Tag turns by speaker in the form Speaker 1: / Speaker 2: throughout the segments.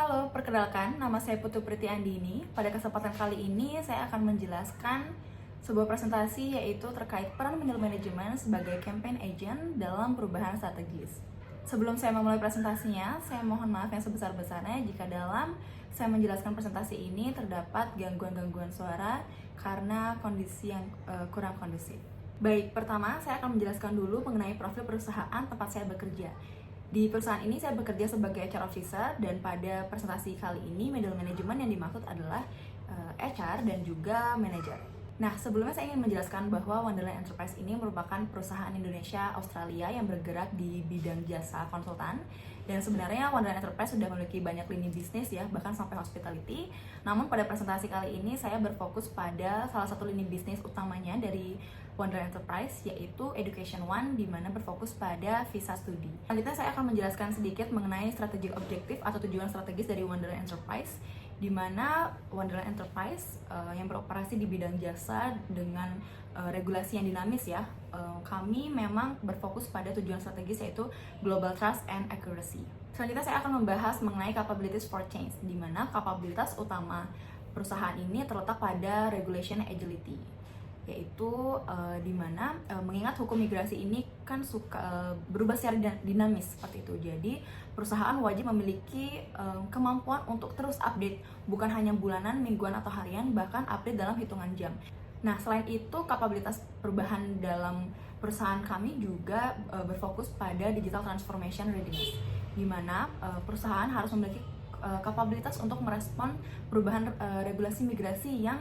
Speaker 1: Halo, perkenalkan, nama saya Putu Priti Andini. Pada kesempatan kali ini, saya akan menjelaskan sebuah presentasi yaitu terkait peran middle management sebagai campaign agent dalam perubahan strategis. Sebelum saya memulai presentasinya, saya mohon maaf yang sebesar-besarnya jika dalam saya menjelaskan presentasi ini terdapat gangguan-gangguan suara karena kondisi yang kurang kondusif. Baik, pertama saya akan menjelaskan dulu mengenai profil perusahaan tempat saya bekerja. Di perusahaan ini saya bekerja sebagai HR officer dan pada presentasi kali ini middle management yang dimaksud adalah HR dan juga manager. Nah, sebelumnya saya ingin menjelaskan bahwa Wonderland Enterprise ini merupakan perusahaan Indonesia Australia yang bergerak di bidang jasa konsultan. Dan sebenarnya Wonderland Enterprise sudah memiliki banyak lini bisnis ya, bahkan sampai hospitality. Namun pada presentasi kali ini saya berfokus pada salah satu lini bisnis utamanya dari Wonderland Enterprise, yaitu Education One, di mana berfokus pada visa studi. Selanjutnya saya akan menjelaskan sedikit mengenai strategi objektif atau tujuan strategis dari Wonderland Enterprise, di mana Wonderland Enterprise yang beroperasi di bidang jasa dengan regulasi yang dinamis ya, kami memang berfokus pada tujuan strategis yaitu Global Trust and Accuracy. Selanjutnya saya akan membahas mengenai capabilities for change, di mana kapabilitas utama perusahaan ini terletak pada regulation agility, yaitu di mana mengingat hukum migrasi ini kan suka berubah secara dinamis seperti itu. Jadi perusahaan wajib memiliki kemampuan untuk terus update, bukan hanya bulanan, mingguan atau harian, bahkan update dalam hitungan jam. Nah, selain itu kapabilitas perubahan dalam perusahaan kami juga berfokus pada digital transformation readiness, di mana perusahaan harus memiliki kapabilitas untuk merespon perubahan regulasi migrasi yang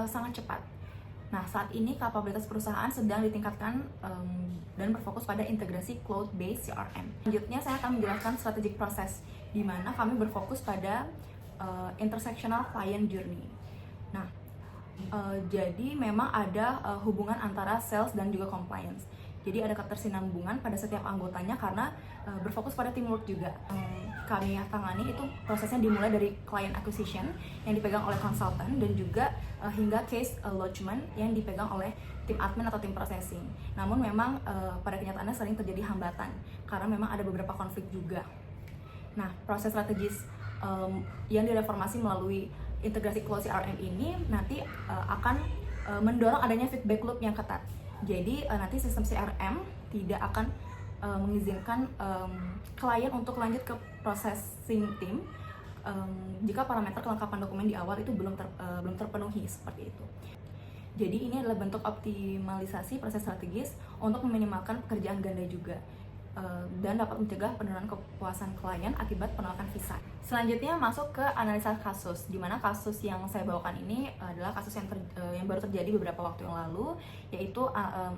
Speaker 1: sangat cepat. Nah, saat ini kapabilitas perusahaan sedang ditingkatkan dan berfokus pada integrasi cloud-based CRM. Selanjutnya, saya akan menjelaskan strategic process, di mana kami berfokus pada intersectional client journey. Nah, jadi memang ada hubungan antara sales dan juga compliance. Jadi ada ketersinambungan pada setiap anggotanya karena berfokus pada teamwork juga. Kami tangani itu prosesnya dimulai dari client acquisition yang dipegang oleh konsultan dan juga hingga case lodgement yang dipegang oleh tim admin atau tim processing. Namun memang pada kenyataannya sering terjadi hambatan karena memang ada beberapa konflik juga. Nah, proses strategis yang direformasi melalui integrasi cloud CRM ini nanti akan mendorong adanya feedback loop yang ketat. Jadi nanti sistem CRM tidak akan mengizinkan klien untuk lanjut ke processing tim jika parameter kelengkapan dokumen di awal itu belum terpenuhi seperti itu. Jadi ini adalah bentuk optimalisasi proses strategis untuk meminimalkan pekerjaan ganda juga dan dapat mencegah penurunan kepuasan klien akibat penolakan visa. Selanjutnya masuk ke analisa kasus, di mana kasus yang saya bawakan ini adalah kasus yang baru terjadi beberapa waktu yang lalu, yaitu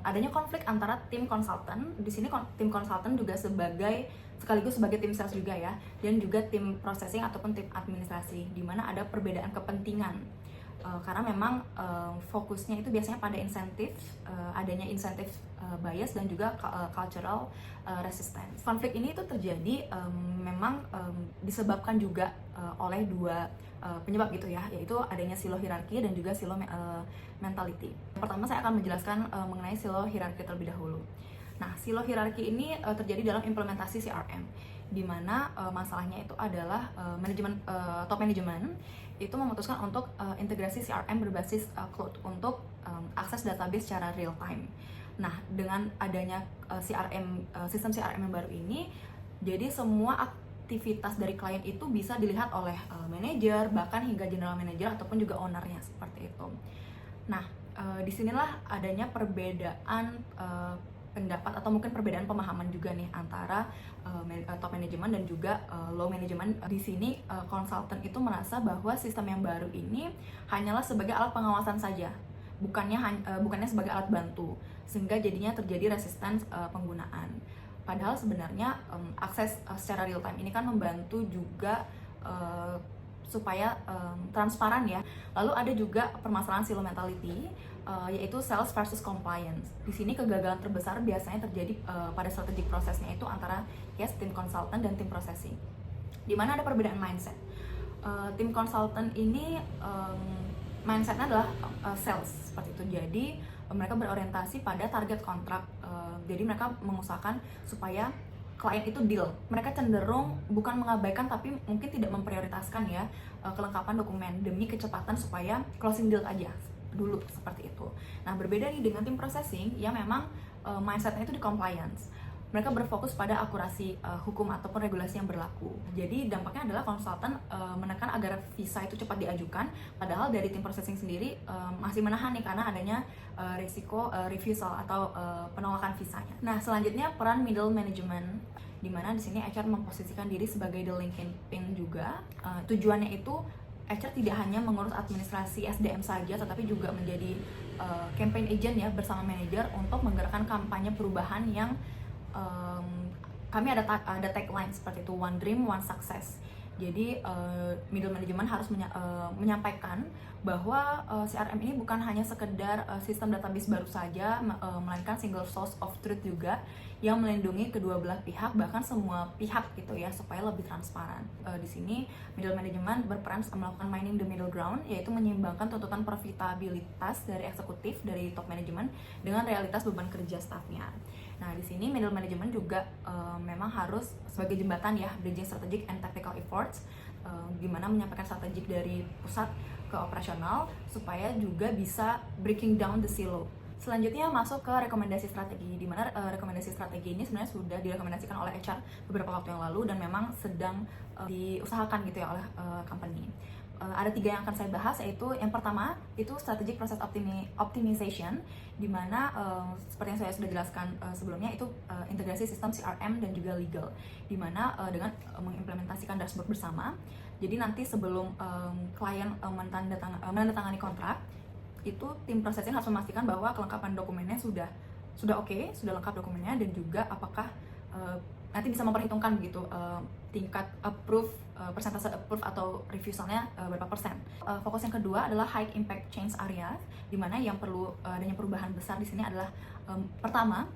Speaker 1: adanya konflik antara tim konsultan. Di sini tim konsultan juga sekaligus sebagai tim sales juga ya, dan juga tim processing ataupun tim administrasi, di mana ada perbedaan kepentingan. Karena memang fokusnya itu biasanya pada insentif, adanya insentif bias dan juga cultural resistance. Konflik ini itu terjadi memang disebabkan juga oleh dua penyebab gitu ya, yaitu adanya silo hierarki dan juga silo mentality. Pertama saya akan menjelaskan mengenai silo hierarki terlebih dahulu. Nah, silo hierarki ini terjadi dalam implementasi CRM, di mana masalahnya itu adalah top manajemen itu memutuskan untuk integrasi CRM berbasis cloud untuk akses database secara real time. Nah, dengan adanya sistem CRM yang baru ini, jadi semua aktivitas dari klien itu bisa dilihat oleh manajer, bahkan hingga general manager ataupun juga ownernya seperti itu. Nah, disinilah adanya perbedaan pendapat atau mungkin perbedaan pemahaman juga nih antara top manajemen dan juga low manajemen. Di sini konsultan itu merasa bahwa sistem yang baru ini hanyalah sebagai alat pengawasan saja, bukannya sebagai alat bantu, sehingga jadinya terjadi resistance penggunaan. Padahal sebenarnya akses secara real time ini kan membantu juga supaya transparan ya. Lalu ada juga permasalahan silo mentality, yaitu sales versus compliance. Di sini kegagalan terbesar biasanya terjadi pada strategic prosesnya itu antara tim konsultan dan tim processing, di mana ada perbedaan mindset. Tim konsultan ini mindsetnya adalah sales seperti itu. Jadi mereka berorientasi pada target kontrak. Jadi mereka mengusahakan supaya klien itu deal. Mereka cenderung bukan mengabaikan tapi mungkin tidak memprioritaskan ya kelengkapan dokumen demi kecepatan supaya closing deal aja dulu seperti itu. Nah, berbeda nih dengan tim processing yang memang mindsetnya itu di compliance. Mereka berfokus pada akurasi hukum ataupun regulasi yang berlaku. Jadi dampaknya adalah konsultan menekan agar visa itu cepat diajukan, padahal dari tim processing sendiri masih menahan nih karena adanya risiko refusal atau penolakan visanya. Nah, selanjutnya peran middle management, di mana di sini HR memposisikan diri sebagai the linking pin juga. Tujuannya itu HR tidak hanya mengurus administrasi SDM saja, tetapi juga menjadi campaign agent ya bersama manajer untuk menggerakkan kampanye perubahan yang kami ada tagline seperti itu, One Dream, One Success. Jadi middle management harus menyampaikan bahwa CRM ini bukan hanya sekedar sistem database baru saja, melainkan single source of truth juga yang melindungi kedua belah pihak, bahkan semua pihak gitu ya, supaya lebih transparan. Di sini middle management berperan melakukan mining the middle ground, yaitu menyeimbangkan tuntutan profitabilitas dari eksekutif, dari top management dengan realitas beban kerja staffnya. Nah, di sini middle management juga memang harus sebagai jembatan ya, bridging strategic and tactical efforts, gimana menyampaikan strategik dari pusat ke operasional supaya juga bisa breaking down the silo. Selanjutnya masuk ke rekomendasi strategi, di mana rekomendasi strategi ini sebenarnya sudah direkomendasikan oleh HR beberapa waktu yang lalu dan memang sedang diusahakan gitu ya oleh company. Ada 3 yang akan saya bahas, yaitu yang pertama itu strategic process optimization, di mana seperti yang saya sudah jelaskan sebelumnya itu integrasi sistem CRM dan juga legal, di mana dengan mengimplementasikan dashboard bersama. Jadi nanti sebelum klien menandatangani kontrak, itu tim processing harus memastikan bahwa kelengkapan dokumennya sudah oke, sudah lengkap dokumennya, dan juga apakah nanti bisa memperhitungkan begitu tingkat approve, persentase approve atau refusalnya berapa persen. Fokus yang kedua adalah high impact change area, di mana yang perlu adanya perubahan besar di sini adalah pertama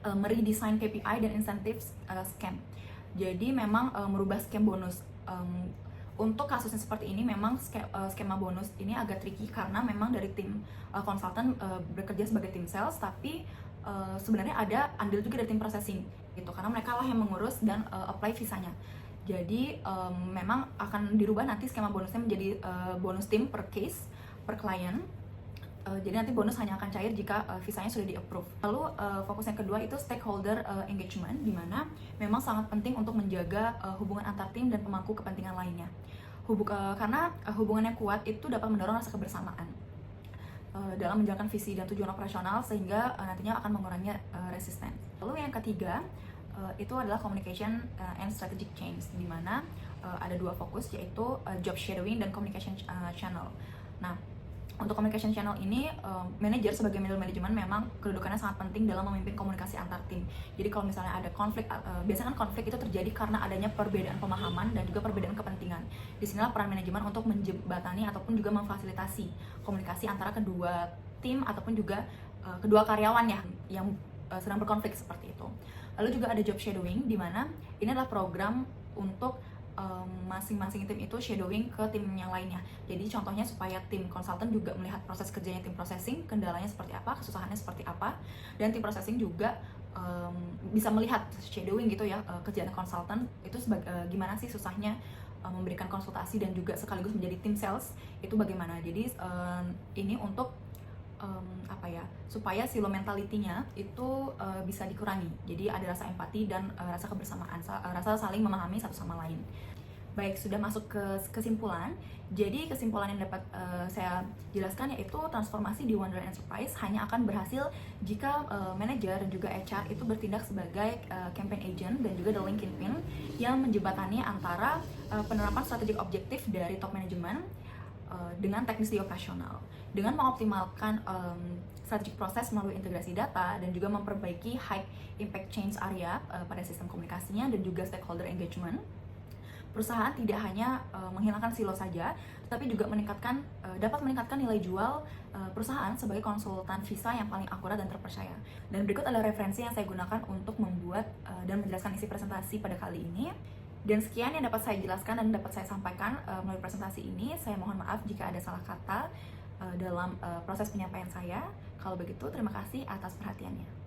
Speaker 1: meredesign KPI dan incentives scam. Jadi memang merubah scam bonus. Untuk kasusnya seperti ini memang skema bonus ini agak tricky karena memang dari tim konsultan bekerja sebagai tim sales, tapi sebenarnya ada andil juga dari tim processing gitu, karena mereka lah yang mengurus dan apply visanya. Jadi memang akan dirubah nanti skema bonusnya menjadi bonus tim per case, per klien. Jadi nanti bonus hanya akan cair jika visanya sudah di-approve. Lalu fokus yang kedua itu stakeholder engagement, di mana memang sangat penting untuk menjaga hubungan antar tim dan pemangku kepentingan lainnya. Karena hubungan yang kuat itu dapat mendorong rasa kebersamaan dalam menjalankan visi dan tujuan operasional, sehingga nantinya akan mengurangi resisten. Lalu yang ketiga itu adalah communication and strategic change, di mana ada 2 fokus, yaitu job shadowing dan communication channel. Nah, untuk communication channel ini, manajer sebagai middle management memang kedudukannya sangat penting dalam memimpin komunikasi antar tim. Jadi kalau misalnya ada konflik, biasanya kan konflik itu terjadi karena adanya perbedaan pemahaman dan juga perbedaan kepentingan. Disinilah peran manajemen untuk menjembatani ataupun juga memfasilitasi komunikasi antara kedua tim ataupun juga kedua karyawan ya yang sedang berkonflik seperti itu. Lalu juga ada job shadowing, di mana ini adalah program untuk masing-masing tim itu shadowing ke tim yang lainnya. Jadi contohnya supaya tim konsultan juga melihat proses kerjanya tim processing, kendalanya seperti apa, kesusahannya seperti apa, dan tim processing juga bisa melihat shadowing gitu ya kerjaan konsultan itu gimana sih susahnya memberikan konsultasi dan juga sekaligus menjadi tim sales itu bagaimana. Jadi ini untuk supaya silo mentality-nya itu bisa dikurangi. Jadi ada rasa empati dan rasa kebersamaan, rasa saling memahami satu sama lain. Baik, sudah masuk ke kesimpulan. Jadi kesimpulan yang dapat saya jelaskan yaitu transformasi di Wonder Enterprise hanya akan berhasil jika manajer dan juga HR itu bertindak sebagai campaign agent dan juga the linking pin yang menjembatani antara penerapan strategik objektif dari top management dengan teknis di operasional, dengan mengoptimalkan strategic proses melalui integrasi data dan juga memperbaiki high impact change area pada sistem komunikasinya dan juga stakeholder engagement. Perusahaan tidak hanya menghilangkan silo saja, tetapi juga dapat meningkatkan nilai jual perusahaan sebagai konsultan visa yang paling akurat dan terpercaya. Dan berikut adalah referensi yang saya gunakan untuk membuat dan menjelaskan isi presentasi pada kali ini. Dan sekian yang dapat saya jelaskan dan dapat saya sampaikan melalui presentasi ini. Saya mohon maaf jika ada salah kata dalam proses penyampaian saya. Kalau begitu, terima kasih atas perhatiannya.